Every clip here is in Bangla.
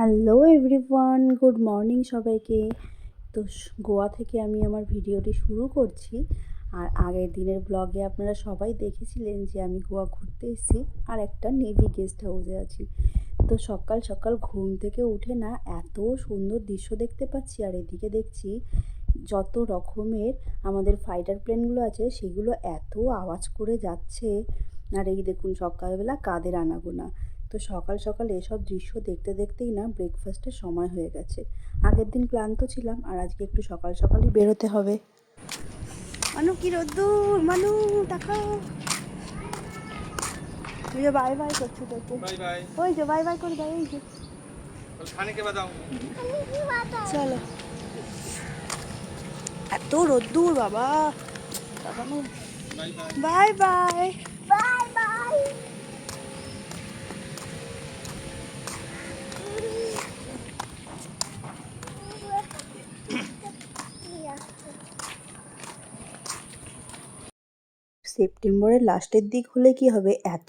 হ্যালো এভরিওয়ান, গুড মর্নিং সবাইকে। তো গোয়া থেকে আমি আমার ভিডিওটি শুরু করছি। আর আগের দিনের ব্লগে আপনারা সবাই দেখেছিলেন যে আমি গোয়া ঘুরতে এসেছি আর একটা নেভি গেস্ট হাউসে আছি। তো সকাল সকাল ঘুম থেকে উঠে না এত সুন্দর দৃশ্য দেখতে পাচ্ছি, আর এদিকে দেখছি যত রকমের আমাদের ফাইটার প্লেনগুলো আছে সেগুলো এত আওয়াজ করে যাচ্ছে। আর এই দেখুন সকালবেলা কাদের আনাগোনা। তো সকাল সকাল এসব দৃশ্য দেখতে দেখতেই না ব্রেকফাস্টের সময় হয়ে গেছে। আগের দিন ক্লান্ত ছিলাম আর আজকে একটু সকাল সকালই বেরোতে হবে। মানু কি রোদ্দুর, মানু দেখাও। ওই যে বাই বাই করছো তোকে, ওই যে বাই বাই করে দাও, ওই যে চলো। এত রোদ্দুর বাবা, বাই বাই বাই বাই। সেপ্টেম্বরের লাস্টের দিক হলে কি হবে, এত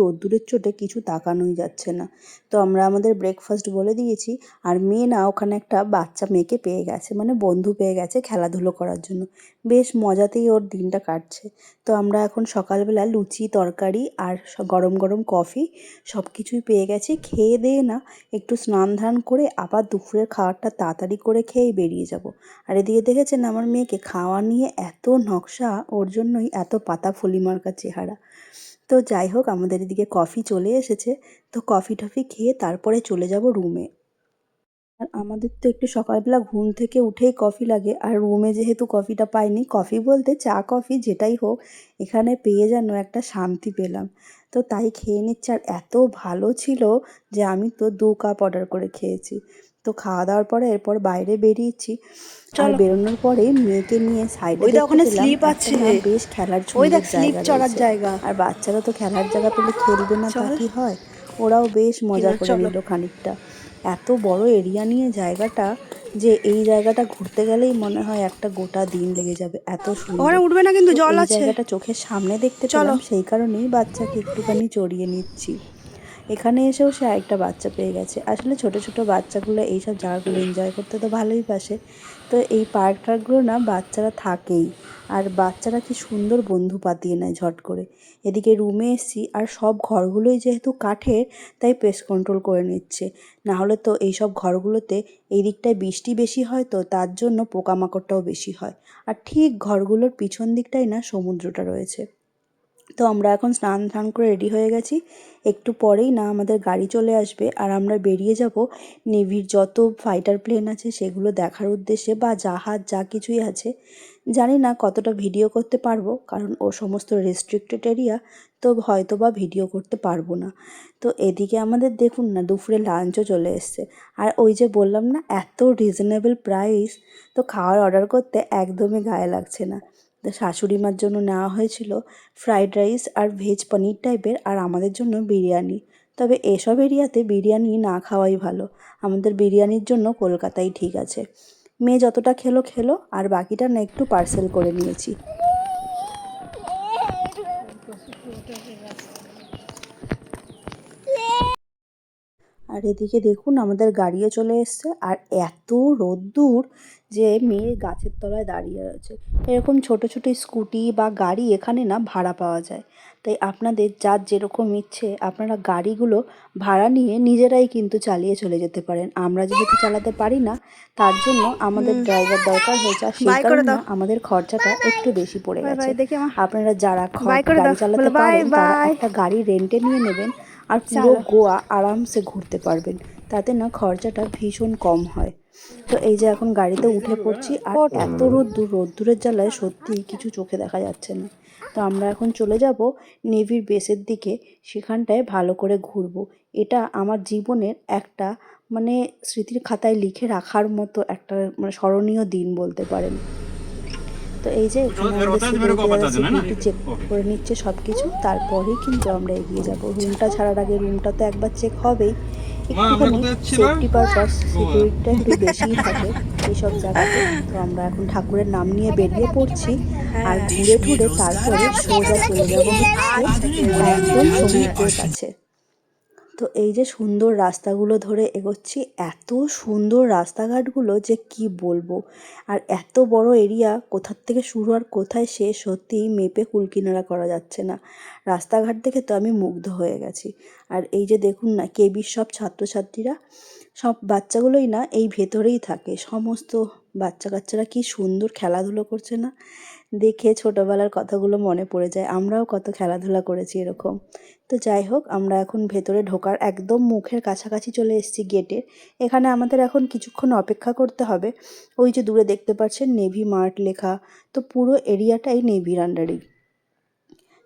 রোদ্দুরের চোটে কিছু তাকানোই যাচ্ছে না। তো আমরা আমাদের ব্রেকফাস্ট বলে দিয়েছি, আর মেয়ে না ওখানে একটা বাচ্চা মেয়েকে পেয়ে গেছে, মানে বন্ধু পেয়ে গেছে খেলাধুলো করার জন্য। বেশ মজাতেই ওর দিনটা কাটছে। তো আমরা এখন সকালবেলা লুচি তরকারি আর গরম গরম কফি সব কিছুই পেয়ে গেছি। খেয়ে দিয়ে না একটু স্নান ধান করে আবার দুপুরের খাবারটা তাড়াতাড়ি করে খেয়েই বেরিয়ে যাব। আর এদিকে দেখেছেন আমার মেয়েকে খাওয়া নিয়ে এত নকশা, ওর জন্যই এত পাতা ফলি মার্কা চেহারা। তো যাই হোক, আমাদের এদিকে কফি চলে এসেছে। তো কফি টফি খেয়ে তারপরে চলে যাব রুমে। আর আমাদের তো একটু সকালবেলা ঘুম থেকে উঠেই কফি লাগে, আর রুমে যেহেতু কফিটা পাইনি, কফি বলতে চা কফি যেটাই হোক, এখানে পেয়ে যেন একটা শান্তি পেলাম। তো তাই খেয়ে নিচ্ছি, আর এত ভালো ছিল যে আমি তো 2 কাপ অর্ডার করে খেয়েছি। তো খাওয়া দাওয়ার পরে এরপর বাইরে বেরিয়েছি। আর বেরোনোর পরে মেয়েকে নিয়ে সাইডে দেখতে পেলাম একটা না বেশ খেলার জায়গা রয়েছে। আর বাচ্চারা তো খেলার জায়গা পেলে খেলবে না তা কি হয়, ওরাও বেশ মজা করে নিল খানিকটা। এত বড় এরিয়া নিয়ে জায়গাটা, যে এই জায়গাটা ঘুরতে গেলেই মনে হয় একটা গোটা দিন লেগে যাবে, এত সুন্দর। উঠবে না কিন্তু জল আছে, জায়গাটা চোখের সামনে দেখতে পেলাম, সেই কারণেই বাচ্চাকে একটুখানি চড়িয়ে নিচ্ছি। এখানে এসেও সে আরেকটা বাচ্চা পেয়ে গেছে। আসলে ছোট ছোট বাচ্চাগুলো এইসব জায়গাগুলো এনজয় করতে তো ভালোই বাসে। তো এই পার্ক টার্কগুলো না বাচ্চারা থাকেই, আর বাচ্চারা কি সুন্দর বন্ধু পাতিয়ে নেয় ঝট করে। এদিকে রুমে এসছি, আর সব ঘরগুলোই যেহেতু কাঠের তাই পেস্ট কন্ট্রোল করে নিচ্ছে। না হলে তো এইসব ঘরগুলোতে এই দিকটায় বৃষ্টি বেশি হয়, তো তার জন্য পোকামাকড়টাও বেশি হয়। আর ঠিক ঘরগুলোর পিছন দিকটাই না সমুদ্রটা রয়েছে। তো আমরা এখন স্নান টান করে রেডি হয়ে গেছি। একটু পরেই না আমাদের গাড়ি চলে আসবে, আর আমরা বেরিয়ে যাব নেভির যত ফাইটার প্লেন আছে সেগুলো দেখার উদ্দেশ্যে, বা জাহাজ যা কিছুই আছে। জানি না কতটা ভিডিও করতে পারবো, কারণ ও সমস্ত রেস্ট্রিক্টেড এরিয়া, তো হয়তো বা ভিডিও করতে পারবো না। তো এদিকে আমাদের দেখুন না দুপুরে লাঞ্চও চলে এসছে। আর ওই যে বললাম না এত রিজনেবল প্রাইস, তো খাওয়ার অর্ডার করতে একদমই গায়ে লাগছে না। তো শাশুড়ি মার জন্য নেওয়া হয়েছিল ফ্রাইড রাইস আর ভেজ পনির টাইপের, আর আমাদের জন্য বিরিয়ানি। তবে এসব এরিয়াতে বিরিয়ানি না খাওয়াই ভালো, আমাদের বিরিয়ানির জন্য কলকাতাই ঠিক আছে। মেয়ে যতটা খেলো খেলো, আর বাকিটা না একটু পার্সেল করে নিয়েছি। আর এদিকে দেখুন আমাদের গাড়িও চলে এসছে, আর এত রোদ্দুর যে মেয়ে গাছের তলায় দাঁড়িয়ে রয়েছে। এরকম ছোট ছোট স্কুটি বা গাড়ি এখানে না ভাড়া পাওয়া যায়। তাই আপনাদের যার যেরকম ইচ্ছে আপনারা গাড়িগুলো ভাড়া নিয়ে নিজেরাই কিন্তু চালিয়ে চলে যেতে পারেন। আমরা যেহেতু চালাতে পারি না, তার জন্য আমাদের ড্রাইভার দরকার হয়েছে, আর সেই কারণে আমাদের খরচাটা একটু বেশি পড়ে গেছে। আপনারা যারা গাড়ি চালাতে পারেন তারা একটা গাড়ি রেন্টে নিয়ে নেবেন, আর পুরো গোয়া আরামসে ঘুরতে পারবেন। তাতে না খরচাটা ভীষণ কম হয়। তো এই যে এখন গাড়িতে উঠে পড়ছি, আর এত রোদ্দুরের জ্বালায় সত্যিই কিছু চোখে দেখা যাচ্ছে না। তো আমরা এখন চলে যাব নেভির বেসের দিকে, সেখানটায় ভালো করে ঘুরবো। এটা আমার জীবনের একটা মানে স্মৃতির খাতায় লিখে রাখার মতো একটা মানে স্মরণীয় দিন বলতে পারেন। তো এই যে এখানে আমাদের সিকিউরিটি চেক করে নিচ্ছে সব কিছু, তারপরেই কিন্তু আমরা এগিয়ে যাব। রুমটা ছাড়ার আগে রুমটা তো একবার চেক হবেই। একটুখানি সেফটি পারপাস সিকিউরিটিটা একটু বেশিই থাকে এইসব জায়গাতে। তো আমরা এখন ঠাকুরের নাম নিয়ে বেরিয়ে পড়ছি, আর ঘুরে টুরে তারপরে সোজা চলে যাবো হচ্ছে একদম সমুদ্রের কাছে। তো এই যে সুন্দর রাস্তাগুলো ধরে এগোচ্ছি, এত সুন্দর রাস্তাঘাটগুলো যে কি বলবো। আর এত বড় এরিয়া, কোথার থেকে শুরু আর কোথায় শেষ সত্যিই মেপে কুলকিনারা করা যাচ্ছে না। রাস্তাঘাট দেখে তো আমি মুগ্ধ হয়ে গেছি। আর এই যে দেখুন না, কেবির সব ছাত্রছাত্রীরা, সব বাচ্চাগুলোই না এই ভেতরেই থাকে। সমস্ত বাচ্চা কাচ্চারা কি সুন্দর খেলাধুলো করছে না, দেখে ছোটোবেলার কথাগুলো মনে পড়ে যায়। আমরাও কত খেলাধুলা করেছি এরকম। তো যাই হোক, আমরা এখন ভেতরে ঢোকার একদম মুখের কাছাকাছি চলে এসেছি গেটের। এখানে আমাদের এখন কিছুক্ষণ অপেক্ষা করতে হবে। ওই যে দূরে দেখতে পাচ্ছেন নেভি মার্ট লেখা, তো পুরো এরিয়াটাই নেভির আন্ডারেই।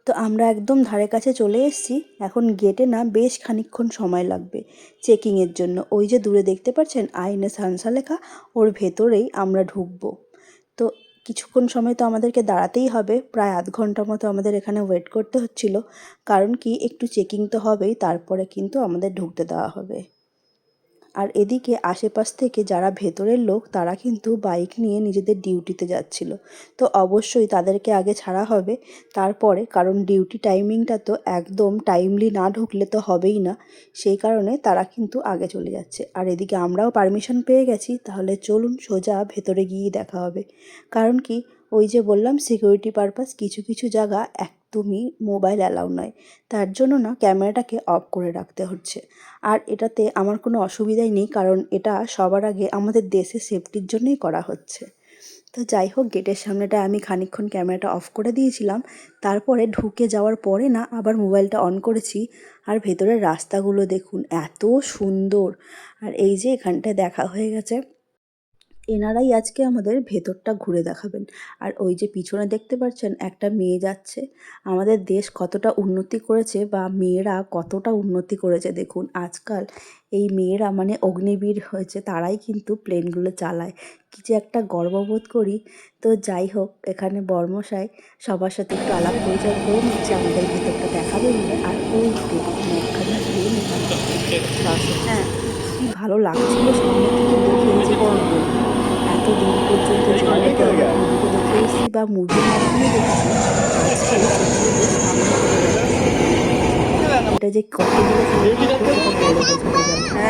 তো আমরা একদম ধারে কাছে চলে এসেছি। এখন গেটে না বেশ খানিকক্ষণ সময় লাগবে চেকিংয়ের জন্য। ওই যে দূরে দেখতে পাচ্ছেন আইএনএস হানসা লেখা, ওর ভেতরেই আমরা ঢুকবো। তো কিছুক্ষণ সময় তো আমাদেরকে দাঁড়াতেই হবে, প্রায় আধ ঘন্টা মতো আমাদের এখানে ওয়েট করতে হচ্ছিল। কারণ কি, একটু চেকিং তো হবেই, তারপরে কিন্তু আমাদের ঢুকতে দেওয়া হবে। আর এদিকে আশেপাশ থেকে যারা ভেতরের লোক, তারা কিন্তু বাইক নিয়ে নিজেদের ডিউটিতে যাচ্ছিল। তো অবশ্যই তাদেরকে আগে ছাড়া হবে তারপরে, কারণ ডিউটি টাইমিংটা তো একদম টাইমলি না ঢুকলে তো হবেই না। সেই কারণে তারা কিন্তু আগে চলে যাচ্ছে। আর এদিকে আমরাও পারমিশন পেয়ে গেছি, তাহলে চলুন সোজা ভেতরে গিয়েই দেখা হবে। কারণ কি, ওই যে বললাম সিকিউরিটি পারপাস, কিছু কিছু জায়গা একদমই মোবাইল অ্যালাউ নয়। তার জন্য না ক্যামেরাটাকে অফ করে রাখতে হচ্ছে। আর এটাতে আমার কোনো অসুবিধাই নেই, কারণ এটা সবার আগে আমাদের দেশের সেফটির জন্যই করা হচ্ছে। তো যাই হোক, গেটের সামনেটা আমি খানিকক্ষণ ক্যামেরাটা অফ করে দিয়েছিলাম। তারপরে ঢুকে যাওয়ার পরে না আবার মোবাইলটা অন করেছি। আর ভেতরের রাস্তাগুলো দেখুন, এত সুন্দর। আর এই যে এখানটায় দেখা হয়ে গেছে, এনারাই আজকে আমাদের ভেতরটা ঘুরে দেখাবেন। আর ওই যে পিছনে দেখতে পাচ্ছেন একটা মেয়ে যাচ্ছে। আমাদের দেশ কতটা উন্নতি করেছে বা মেয়েরা কতটা উন্নতি করেছে দেখুন। আজকাল এই মেয়েরা মানে অগ্নিবীর হয়েছে, তারাই কিন্তু প্লেনগুলো চালায়। কি যে একটা গর্ববোধ করি। তো যাই হোক, এখানে বর্মশাই সবার সাথে একটু আলাপ পরিচয় করে নিচ্ছে, আমাদের ভেতরটা দেখাবে বলে। আর ওই দেখুন একখানা প্লেন এখানে, হ্যাঁ, কি ভালো লাগছিল সামনে থেকে দেখে যে কি বলবো। এত দূর পর্যন্ত যেগুলোতে আমরা মুভিতে দেখে এসেছি বা মুভির মাধ্যমে দেখেছি, আজকে সত্যি বেশ সামনে থেকে দেখাচ্ছে। এটা যে কত দূরে চলে গেছে সেটা বলে বোঝানো যাবে না।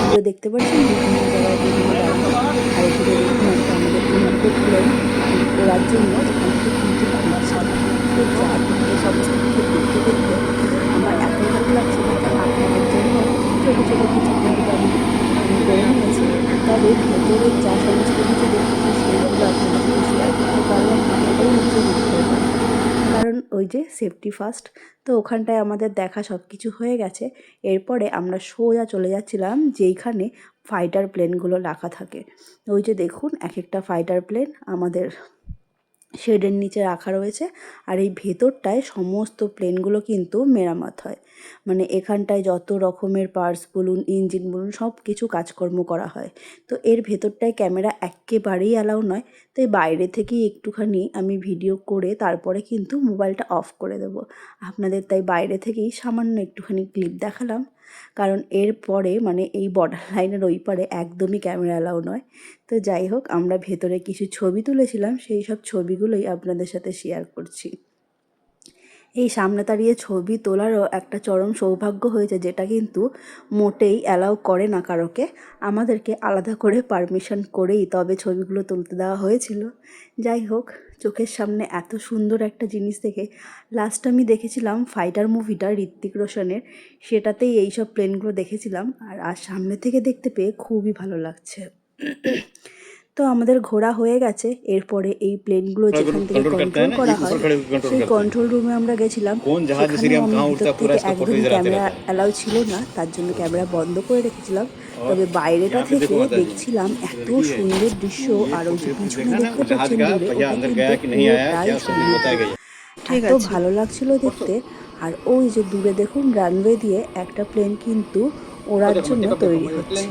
দূরে দেখতে পাচ্ছেন বিভিন্ন জায়গায় বিভিন্ন গাড়ি। আর এদিকে দেখুন একটা আমাদের ইনপুট প্লেন ওড়ার জন্য এখান থেকে কিন্তু খুঁজছে। তো যার এই সমস্ত কিছু দেখতে দেখতে আমার এত ভালো লাগছিল যে আপনাদের জন্য ছোটো ছোটো কিছু ক্লিপ আমি করে নিয়েছি। তবে ভেতরের যা সমস্ত কিছু দেখেছি সেইগুলো আপনাদের সাথে শেয়ার করতে পারলাম না, এটাই হচ্ছে দুঃখের ব্যাপার। কারণ ওই যে সেফটি ফার্স্ট, তো ওখানটায় আমাদের দেখা সব কিছু হয়ে গেছে। এরপরে আমরা সোজা চলে যাচ্ছিলাম যেইখানে ফাইটার প্লেনগুলো রাখা থাকে। ওই যে দেখুন এক একটা ফাইটার প্লেন আমাদের শেডের নিচে রাখা রয়েছে। আর এই ভেতরটায় সমস্ত প্লেনগুলো কিন্তু মেরামত হয়। মানে এখানটায় যত রকমের পার্টস বলুন, ইঞ্জিন বলুন, সব কিছু কাজকর্ম করা হয়। তো এর ভেতরটায় ক্যামেরা একেবারেই অ্যালাউ নয়। তাই বাইরে থেকেই একটুখানি আমি ভিডিও করে তারপরে কিন্তু মোবাইলটা অফ করে দেবো আপনাদের। তাই বাইরে থেকেই সামান্য একটুখানি ক্লিপ দেখালাম। কারণ এর পরে মানে এই বর্ডার লাইনের ওই পারে একদমই ক্যামেরা অ্যালাউ নয়। তো যাই হোক, আমরা ভেতরে কিছু ছবি তুলেছিলাম, সেই সব ছবিগুলোই আপনাদের সাথে শেয়ার করছি। এই সামনে দাঁড়িয়ে ছবি তোলারও একটা চরম সৌভাগ্য হয়েছে, যেটা কিন্তু মোটেই অ্যালাউ করে না কারোকে। আমাদেরকে আলাদা করে পারমিশন করেই তবে ছবিগুলো তুলতে দেওয়া হয়েছিল। যাই হোক, চোখের সামনে এত সুন্দর একটা জিনিস দেখে, লাস্ট আমি দেখেছিলাম ফাইটার মুভিটা ঋত্বিক রোশনের, সেটাতেই এইসব প্লেনগুলো দেখেছিলাম। আর সামনে থেকে দেখতে পেয়ে খুবই ভালো লাগছে। তো আমাদের ঘোরা হয়ে গেছে। এরপরে এই প্লেনগুলো যেখান থেকে কন্ট্রোল করা হয় সেই কন্ট্রোল রুমে আমরা গেছিলাম। সেখানেও আমি ভিতর থেকে একদমই ক্যামেরা অ্যালাউ ছিল না, তার জন্য ক্যামেরা বন্ধ করে রেখেছিলাম। তবে বাইরেটা থেকে দেখছিলাম এত সুন্দর দৃশ্য। আর ওই যে পিছনে দেখতে পাচ্ছেন দূরে, ওটা কিন্তু পুরোটাই সমুদ্র। এত ভালো লাগছিল দেখতে। আর ওই যে দূরে দেখুন রানওয়ে দিয়ে একটা প্লেন কিন্তু ওড়ার জন্য তৈরি হচ্ছে।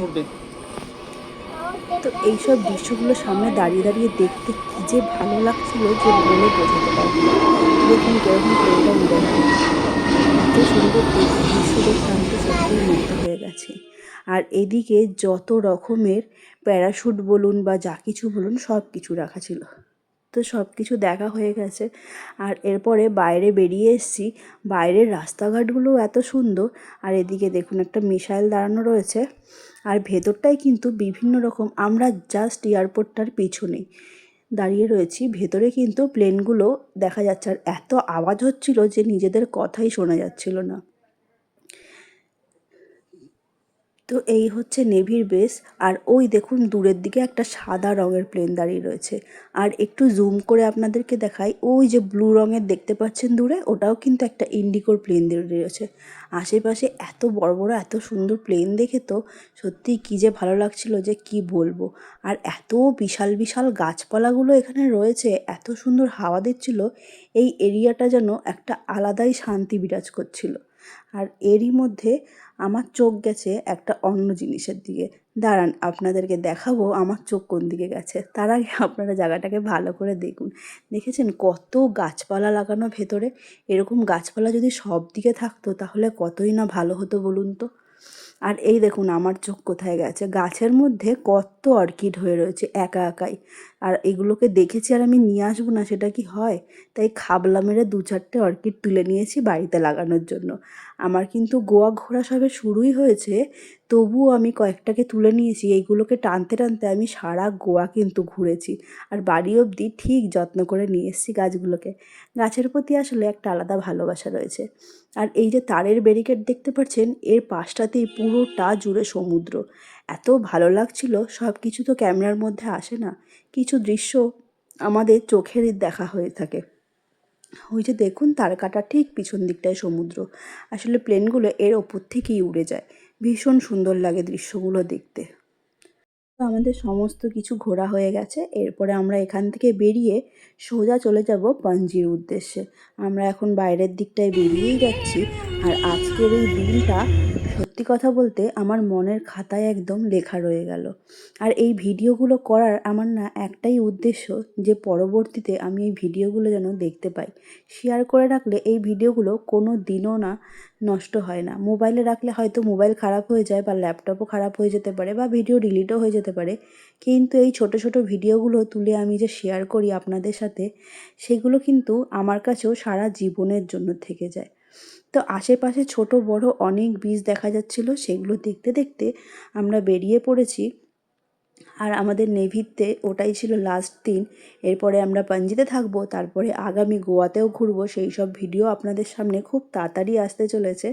তো এইসব দৃশ্যগুলো সামনে দাঁড়িয়ে দাঁড়িয়ে দেখতে কী যে ভালো লাগছিল যে বলে বোঝাতে পারবো না। দেখুন কেরকম প্লেনটা উড়ে গেল। এত সুন্দর দৃশ্য দেখে আমি তো সত্যিই মুগ্ধ হয়ে গেছি। আর এদিকে যত রকমের প্যারাশুট বলুন বা যা কিছু বলুন, সব কিছু রাখা ছিল। তো সব কিছু দেখা হয়ে গেছে। আর এরপরে বাইরে বেরিয়ে এসেছি। বাইরের রাস্তাঘাটগুলোও এত সুন্দর। আর এদিকে দেখুন একটা মিসাইল দাঁড়ানো রয়েছে। আর ভেতরটাই কিন্তু বিভিন্ন রকম, আমরা জাস্ট এয়ারপোর্টটার পিছনেই দাঁড়িয়ে রয়েছি। ভেতরে কিন্তু প্লেনগুলো দেখা যাচ্ছে, আর এত আওয়াজ হচ্ছিল যে নিজেদের কথাই শোনা যাচ্ছিল না। তো এই হচ্ছে নেভির বেস। আর ওই দেখুন দূরের দিকে একটা সাদা রঙের প্লেন দাঁড়িয়ে রয়েছে। আর একটু জুম করে আপনাদেরকে দেখাই, ওই যে ব্লু রঙের দেখতে পাচ্ছেন দূরে, ওটাও কিন্তু একটা ইন্ডিগোর প্লেন দাঁড়িয়ে রয়েছে। আশেপাশে এত বড় বড় এত সুন্দর প্লেন দেখে তো সত্যিই কী যে ভালো লাগছিল যে কি বলবো। আর এত বিশাল বিশাল গাছপালাগুলো এখানে রয়েছে, এত সুন্দর হাওয়া দিচ্ছিল, এই এরিয়াটা যেন একটা আলাদাই শান্তি বিরাজ করছিল। আর এরই মধ্যে আমার চোখ গেছে একটা অন্য জিনিসের দিকে। দাঁড়ান আপনাদেরকে দেখাবো আমার চোখ কোন দিকে গেছে। তার আগে আপনারা জায়গাটাকে ভালো করে দেখুন। দেখেছেন কত গাছপালা লাগানো ভেতরে? এরকম গাছপালা যদি সব দিকে থাকতো তাহলে কতই না ভালো হতো বলুন তো। আর এই দেখুন আমার চোখ কোথায় গেছে, গাছের মধ্যে কত অর্কিড হয়ে রয়েছে একা একাই। আর এগুলোকে দেখেছি আর আমি নিয়ে আসবো না, সেটা কি হয়? তাই খাবলা মেরে 2-4টে অর্কিড তুলে নিয়েছি বাড়িতে লাগানোর জন্য। আমার কিন্তু গোয়া ঘোরা সবে শুরুই হয়েছে, তবুও আমি কয়েকটাকে তুলে নিয়েছি। এইগুলোকে টানতে টানতে আমি সারা গোয়া কিন্তু ঘুরেছি। আর বাড়ি অবধি ঠিক যত্ন করে নিয়ে এসেছি গাছগুলোকে। গাছের প্রতি আসলে একটা আলাদা ভালোবাসা রয়েছে। আর এই যে তারের ব্যারিকেড দেখতে পাচ্ছেন, এর পাশটাতেই পুরোটা জুড়ে সমুদ্র। এত ভালো লাগছিল, সব কিছু তো ক্যামেরার মধ্যে আসে না, কিছু দৃশ্য আমাদের চোখের দেখা হয়ে থাকে। ওই যে দেখুন তারকাটার ঠিক পিছন দিকটায় সমুদ্র। আসলে প্লেনগুলো এর ওপর থেকেই উড়ে যায়। ভীষণ সুন্দর লাগে দৃশ্যগুলো দেখতে। তো আমাদের সমস্ত কিছু ঘোরা হয়ে গেছে। এরপরে আমরা এখান থেকে বেরিয়ে সোজা চলে যাব পাঞ্জির উদ্দেশ্যে। আমরা এখন বাইরের দিকটায় বেরিয়েই যাচ্ছি। আর আজকের এই দিনটা সত্যি কথা বলতে আমার মনের খাতায় একদম লেখা রয়ে গেল। আর এই ভিডিওগুলো করার আমার না একটাই উদ্দেশ্য, যে পরবর্তীতে আমি এই ভিডিওগুলো যেন দেখতে পাই। শেয়ার করে রাখলে এই ভিডিওগুলো কোনো দিনও না নষ্ট হয় না। মোবাইলে রাখলে হয়তো মোবাইল খারাপ হয়ে যায় বা ল্যাপটপও খারাপ হয়ে যেতে পারে বা ভিডিও ডিলিটও হয়ে যেতে পারে, কিন্তু এই ছোট ছোট ভিডিওগুলো তুলে আমি যে শেয়ার করি আপনাদের সাথে, সেগুলো কিন্তু আমার কাছেও সারা জীবনের জন্য থেকে যায়। তো আশেপাশে ছোট বড় অনেক বীজ দেখা যাচ্ছিলো, সেগুলো দেখতে দেখতে আমরা বেরিয়ে পড়েছি। আর আমাদের নেভিতে ওটাই ছিল লাস্ট দিন। এরপরে আমরা পাঞ্জিতে থাকবো, তারপরে আগামী গোয়াতেও ঘুরবো। সেই সব ভিডিও আপনাদের সামনে খুব তাড়াতাড়ি আসতে চলেছে।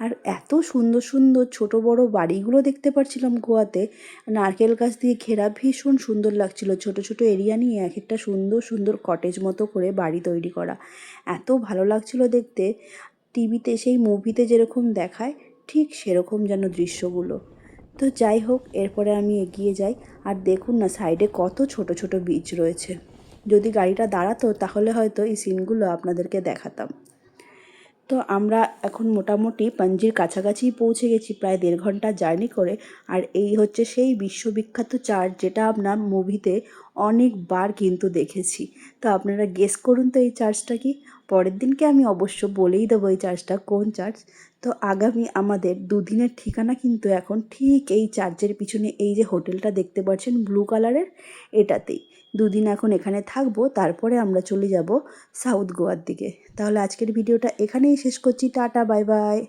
আর এত সুন্দর সুন্দর ছোট বড় বাড়িগুলো দেখতে পাচ্ছিলাম গোয়াতে, নারকেল গাছ দিয়ে ঘেরা, ভীষণ সুন্দর লাগছিল। ছোট ছোট এরিয়া নিয়ে এক একটা সুন্দর সুন্দর কটেজ মতো করে বাড়ি তৈরি করা, এত ভালো লাগছিল দেখতে। টিভিতে সেই মুভিতে যেরকম দেখায় ঠিক সেরকম যেন দৃশ্যগুলো। তো যাই হোক, এরপরে আমি এগিয়ে যাই। আর দেখুন না সাইডে কত ছোট ছোট বিচ রয়েছে। যদি গাড়িটা দাঁড়াতো তাহলে হয়তো এই সিনগুলো আপনাদেরকে দেখাতাম। তো আমরা এখন মোটামুটি পাঞ্জির কাছাকাছি পৌঁছে গেছি, প্রায় 1.5 ঘন্টা জার্নি করে। আর এই হচ্ছে সেই বিশ্ববিখ্যাত চার্চ, যেটা আপনার মুভিতে অনেকবার কিন্তু দেখেছি। তো আপনারা গেস করুন তো এই চার্চটা কি। পরের দিনকে আমি অবশ্য বলেই দেবো এই চার্চটা কোন চার্চ। তো আগামী আমাদের 2 দিনের ঠিকানা কিন্তু এখন ঠিক এই চার্চের পিছনে এই যে হোটেলটা দেখতে পাচ্ছেন ব্লু কালারের, এটাতেই 2 দিন এখন এখানে থাকবো। তারপরে আমরা চলে যাব সাউথ গোয়ার দিকে। তাহলে আজকের ভিডিওটা এখানেই শেষ করছি। Tata, bye bye.